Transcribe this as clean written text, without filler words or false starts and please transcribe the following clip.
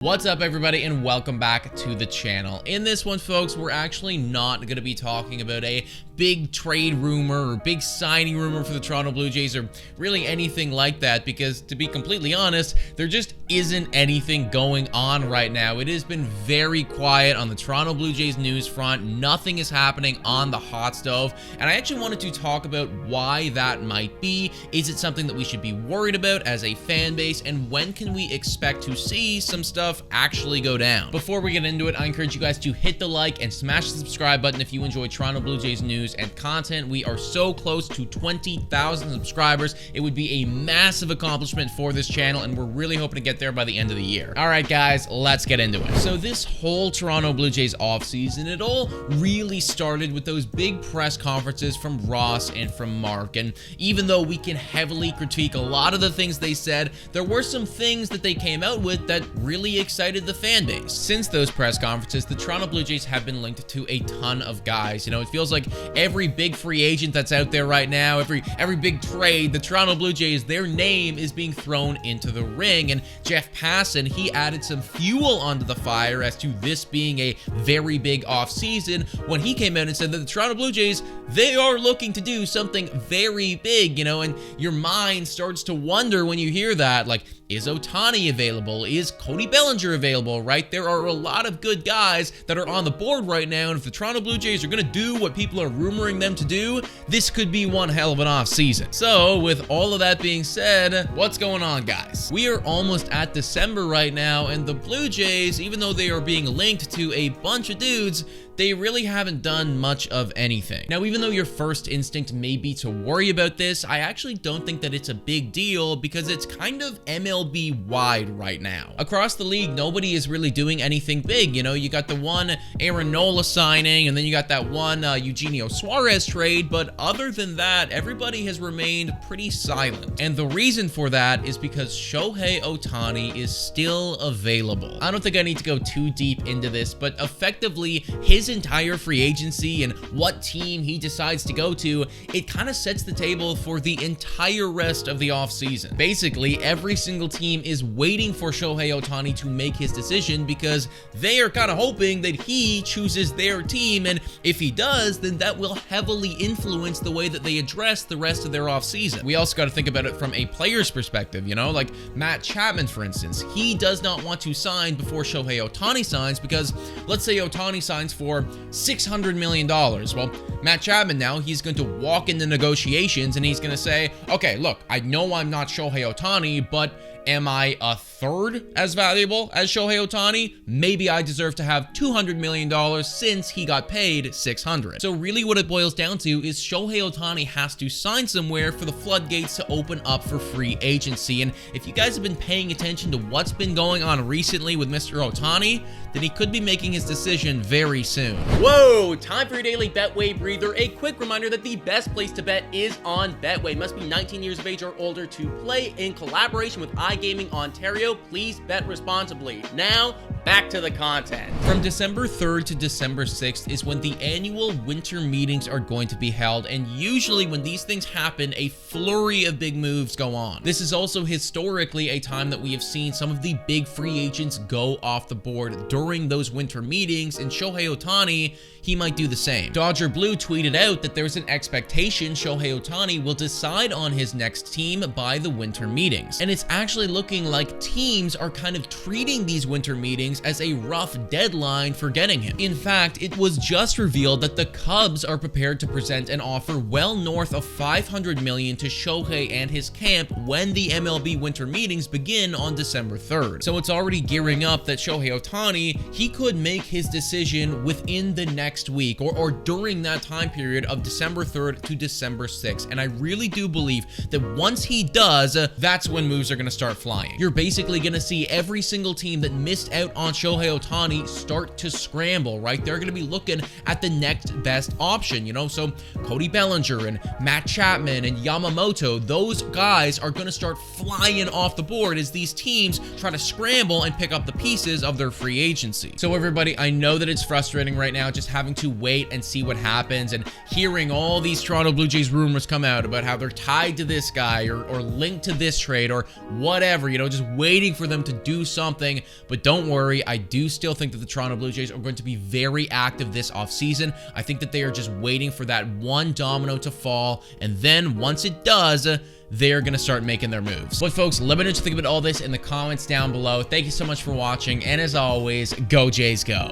What's up, everybody, and welcome back to the channel. In this one, folks, we're actually not going to be talking about a big trade rumor or big signing rumor for the Toronto Blue Jays or really anything like that, because to be completely honest, there just isn't anything going on right now. It has been very quiet on the Toronto Blue Jays news front. Nothing is happening on the hot stove, and I actually wanted to talk about why that might be. Is it something that we should be worried about as a fan base, and when can we expect to see some stuff actually go down? Before we get into it, I encourage you guys to hit the like and smash the subscribe button if you enjoy Toronto Blue Jays news and content. We are so close to 20,000 subscribers. It would be a massive accomplishment for this channel, and we're really hoping to get there by the end of the year. All right, guys, let's get into it. So this whole Toronto Blue Jays offseason, it all really started with those big press conferences from Ross and from Mark. And even though we can heavily critique a lot of the things they said, there were some things that they came out with that really excited the fan base. Since those press conferences, the Toronto Blue Jays have been linked to a ton of guys. You know, it feels like every big free agent that's out there right now, every big trade, the Toronto Blue Jays, their name is being thrown into the ring. And Jeff Passan, he added some fuel onto the fire as to this being a very big offseason when he came out and said that the Toronto Blue Jays, they are looking to do something very big, you know, and your mind starts to wonder when you hear that, like, is Ohtani available? Is Cody Bellinger available, right? There are a lot of good guys that are on the board right now, and if the Toronto Blue Jays are going to do what people are rumoring them to do, this could be one hell of an offseason. So, with all of that being said, what's going on, guys? We are almost at December right now, and the Blue Jays, even though they are being linked to a bunch of dudes, they really haven't done much of anything. Now, even though your first instinct may be to worry about this, I actually don't think that it's a big deal because it's kind of MLB-wide right now. Across the league, nobody is really doing anything big. You know, you got the one Aaron Nola signing, and then you got that one Eugenio Suarez trade, but other than that, everybody has remained pretty silent. And the reason for that is because Shohei Ohtani is still available. I don't think I need to go too deep into this, but effectively, his entire free agency and what team he decides to go to, it kind of sets the table for the entire rest of the offseason. Basically, every single team is waiting for Shohei Ohtani to make his decision because they are kind of hoping that he chooses their team, and if he does, then that will heavily influence the way that they address the rest of their offseason. We also got to think about it from a player's perspective, you know, like Matt Chapman, for instance. He does not want to sign before Shohei Ohtani signs because let's say Ohtani signs for $600 million. Well, Matt Chapman now, he's going to walk into negotiations and he's going to say, okay, look, I know I'm not Shohei Ohtani, but am I a third as valuable as Shohei Ohtani? Maybe I deserve to have $200 million since he got paid $600. So really what it boils down to is Shohei Ohtani has to sign somewhere for the floodgates to open up for free agency. And if you guys have been paying attention to what's been going on recently with Mr. Ohtani, then he could be making his decision very soon. Whoa, time for your daily Betway breather. A quick reminder that the best place to bet is on Betway. Must be 19 years of age or older to play. In collaboration with iGaming Ontario, please bet responsibly. Now, back to the content. From December 3rd to December 6th is when the annual winter meetings are going to be held, and usually when these things happen, a flurry of big moves go on. This is also historically a time that we have seen some of the big free agents go off the board during those winter meetings, and Shohei Ohtani, he might do the same. Dodger Blue tweeted out that there's an expectation Shohei Ohtani will decide on his next team by the winter meetings, and it's actually looking like teams are kind of treating these winter meetings as a rough deadline for getting him. In fact, it was just revealed that the Cubs are prepared to present an offer well north of $500 million to Shohei and his camp when the MLB winter meetings begin on December 3rd. So it's already gearing up that Shohei Ohtani, he could make his decision within the next week or during that time period of December 3rd to December 6th. And I really do believe that once he does, that's when moves are going to start flying. You're basically going to see every single team that missed out on Shohei Ohtani start to scramble, right? They're going to be looking at the next best option, you know? So Cody Bellinger and Matt Chapman and Yamamoto, those guys are going to start flying off the board as these teams try to scramble and pick up the pieces of their free agency. So everybody, I know that it's frustrating right now just having to wait and see what happens and hearing all these Toronto Blue Jays rumors come out about how they're tied to this guy or linked to this trade or whatever, you know, just waiting for them to do something. But don't worry, I do still think that the Toronto Blue Jays are going to be very active this offseason. I think that they are just waiting for that one domino to fall, and then once it does, they're going to start making their moves. But folks, let me know what you think about all this in the comments down below. Thank you so much for watching, and as always, go Jays go.